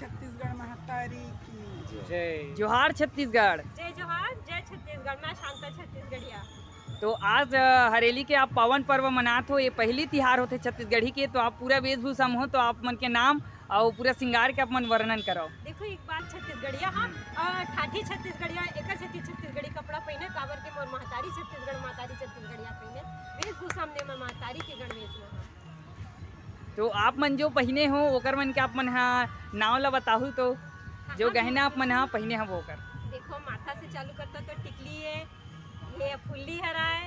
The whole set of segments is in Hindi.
छत्तीसगढ़ महतारी की जय जोहार छत्तीसगढ़। जय जोहार, जय छत्तीसगढ़। मैं शांता छत्तीसगढ़िया। तो आज हरेली के आप पावन पर्व मनात हो, ये पहली तिहार होते छत्तीसगढ़ी के, तो आप पूरा वेशभूषा में हो, तो आप मन के नाम और पूरा श्रृंगार के अपन वर्णन करो। देखो एक बात छत्तीसगढ़िया हाँ और ठाठी छत्तीसगढ़िया एक छत्तीसगढ़ी कपड़ा पहने काबर के मोर महतारी छत्तीसगढ़ महतारी छत्तीसगढ़िया पहने वेशभूषा में मैं महतारी के गणवेश में हाँ। तो आप मन जो पहने हो ओकर मन के आप मन नाव ला बताहू, तो जो गहना आप मन पहने हो ओकर। देखो माथा से चालू करता तो टिकली है, ये फुल्ली हरा है,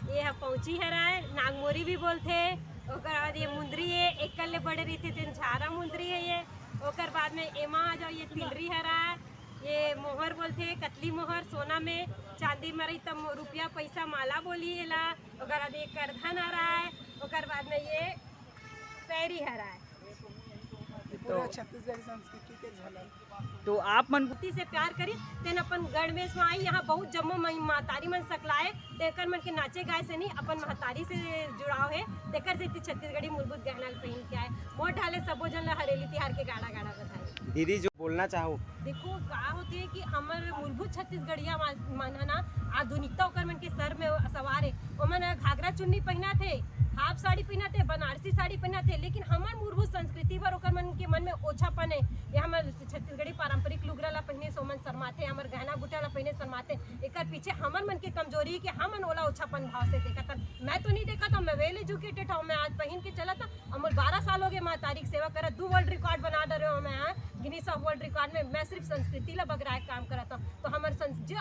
ये है पौची हरा है, नागमोरी भी बोलते। ओकर बाद ये मुंदरी है, एक कल्ले बड़े रही थी झारा मुंदरी है ये। ओकर बाद में एमा आ जाओ, ये तिलरी हरा है, ये मोहर बोलते हैं, कतली मोहर सोना में, चांदी में रही तब रुपया पैसा माला बोली है ला। ओकर बाद ये करधन हरा है, ओकर बाद में ये पैरी हरा है। पूरा छत्तीसगढ़ी संस्कृति के झलक। तो आप मन से प्यार करी तेन अपन गणवेश में आई। यहाँ बहुत जम्मो महतारी मन सकलाए तेकर मन के नाचे गाए से नहीं अपन महतारी से जुड़ाव है, तेकर से छत्तीसगढ़ी मूलभूत गहना पहन के आए। मोट ढाले सबो जन ला हरेली तिहार के गाड़ा गाड़ा बधाई। दीदी जो बोलना चाहो देखो का होती है कि हमारे मूलभूत छत्तीसगढ़िया मन है ना आधुनिकता ओकर मन के सर में सवार है। ओमन घाघरा चुन्नी पहना थे, हाफ साड़ी पहना थे, बनारसी साड़ी पहना थे, लेकिन हमार मूलभूत संस्कृति पर ओकर मन के मन में ओछापन है। ये हमारे छत्तीसगढ़ी पारंपरिक लुगरा ला पहने सोमन शर्माते, हमार गहना गुटा ला पहने शर्माते। एकर पीछे हमार मन के कमजोरी कि हमन ओला ओछापन भाव से देखा। मैं तो नहीं देखा था, मैं वेल एजुकेटेड हूँ, मैं आज पहन के चला था। अमर 12 साल हो गए माँ तारीख सेवा करा, 2 वर्ल्ड रिकॉर्ड बना डरे हो मैं गिनीस ऑफ वर्ल्ड रिकॉर्ड में। मैं सिर्फ संस्कृति ला बगराए काम करता हूँ। तो हमारे जो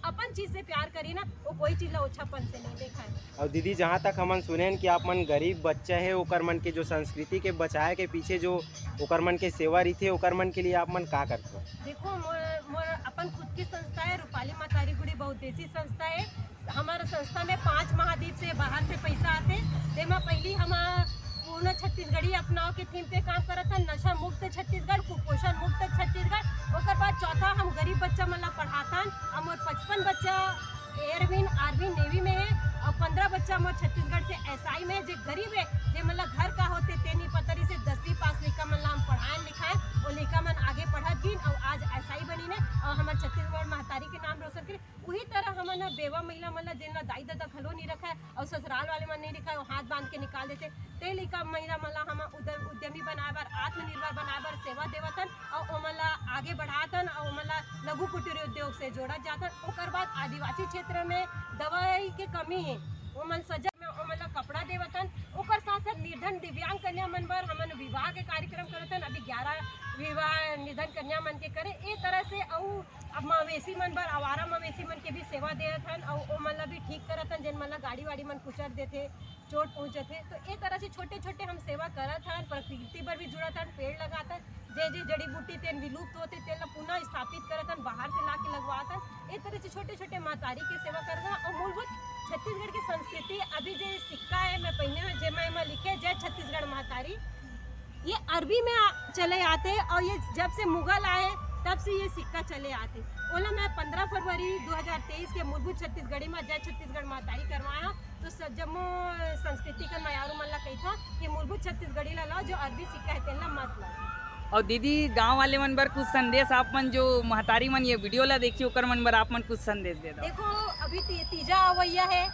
अपन चीज से प्यार करी ना वो कोई चीज ला ओछापन से नहीं देखा है। और दीदी जहाँ तक हमन सुने कि आप मन गरीब बच्चा है, ओकर मन के जो संस्कृति के बचाए के पीछे जो ओकर मन के सेवा रही थे, ओकर मन के लिए आप मन का करते हो? देखो मोर अपन खुद की संस्था है रूपाली मातारी गुड़ी बहुउद्देशीय संस्था है। हमारे संस्था में 5 महाद्वीप से बाहर से पैसा आते। तेमा पहली हम पूर्ण छत्तीसगढ़ी अपनाओ के थीम पे काम करत था, नशा मुक्त छत्तीसगढ़, कुपोषण मुक्त छत्तीसगढ़। ओकर बाद चौथा हम गरीब बच्चा मन ला पढ़ातन। हम 55 बच्चा एयरविन आर्मी नेवी में है और 15 बच्चा मोर छत्तीसगढ़ से एसआई में जो गरीब है जे मतलब घर का होते तेनी पतरी से 10वीं पास लिखा मन ला हम पढ़ाए लिखाए और लिखा मन आगे पढ़त गिन और आज एसआई बनी ने और हमारे छत्तीसगढ़ महतारी के नाम रोशन करे। वही तरह हमन बेवा महिला मन ला जिनला दाई दादा खलो नहीं रखा है और ससुराल वाले मन नहीं रखा है, हाथ बांध के निकाल देते। ते लिखा महिला मन ला हम उद्यमी बनाए बर, आत्मनिर्भर बनाए बर सेवा देवतन और ओमन ला आगे बढ़ातन और ओमन ला लघु कुटीर उद्योग से जोड़ा जातन। ओकर बाद आदिवासी क्षेत्र में दवाई के कमी है, ओमन सजा में ओमन ला कपड़ा देवतन। ओकर साथ साथ निर्धन दिव्यांग कन्या मन बर हमन विवाह के कार्यक्रम करतन। अभी 11 विवाह निर्धन कन्या मन के करे ए तरह से। और अब मवेशी मन बर आवारा मवेशी मन के भी सेवा देत हन और ओमन ला भी ठीक करत हन जिन मन ला गाड़ी वाड़ी मन कुचर देते, चोट पहुँचते। तो ए तरह से छोटे छोटे हम सेवा करत हन। प्रकृति पर भी जुड़त हन, पेड़ लगात हन, जे जड़ी बूटी तेन विलुप्त होते तेन ला पुनः स्थापित करत हन, बाहर से ला के लगवात हन। ए तरह से छोटे छोटे मातारी के सेवा करत हन। और मूलभूत छत्तीसगढ़ की संस्कृति अभी जो सिक्का है मैं पहने में जेमा लिखे जय छत्तीसगढ़ महतारी, ये अरबी में चले आते और ये जब से मुगल आए तब से ये सिक्का चले आते। ओला मैं 15 फरवरी 2023 के मूलभूत छत्तीसगढ़ी में जय छत्तीसगढ़ महतारी करवाया। तो जम्मू संस्कृति का मयारू मन ला कही था कि मूलभूत छत्तीसगढ़ी ला लो, जो अरबी सिक्का है तेन ला मत लो। और दीदी गांव वाले मन बर कुछ संदेश आप मन जो महतारी मन ये वीडियो ला देखी ओकर मन बर आप मन कुछ संदेश दे दो। देखो अभी तीजा अवैया है,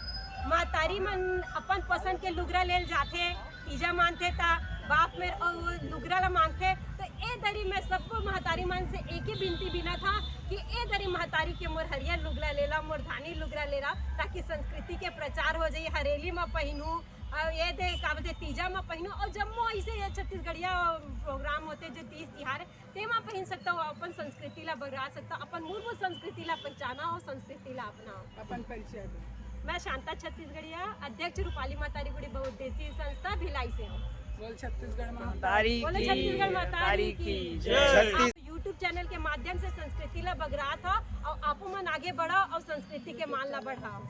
महतारी मन अपन पसंद के लुगरा लेल जाते, तीजा मानते ता बाप में और लुगरा ला मांगते। तो ए दरी में सबको महतारी मन से एक ही विनती बिना था कि ए दरी महतारी के मोर हरियर लुगरा लेला, मोर धानी लुगरा लेला, ताकि संस्कृति के प्रचार हो जाए। हरेली में पहनूँ और ये दे का बोलते तीजा में पहनूँ और जम्मू ऐसे छत्तीसगढ़िया प्रोग्राम होते जो 30 तिहार है तेमा पहन सकता हो, अपन संस्कृति ला बगरा सकता, अपन मूलभूत संस्कृति ला पहचाना हो, संस्कृति ला अपनाओ। अपन परिचय दो। मैं शांता छत्तीसगढ़िया, अध्यक्ष रूपाली मातारी गुड़ी बहुउद्देशीय संस्था भिलाई से हूँ। बोल छत्तीसगढ़ महतारी की जय। यूट्यूब चैनल के माध्यम से संस्कृति ला बगरा था और आपो मन आगे बढ़ाओ और संस्कृति के मान ला बढ़ाओ।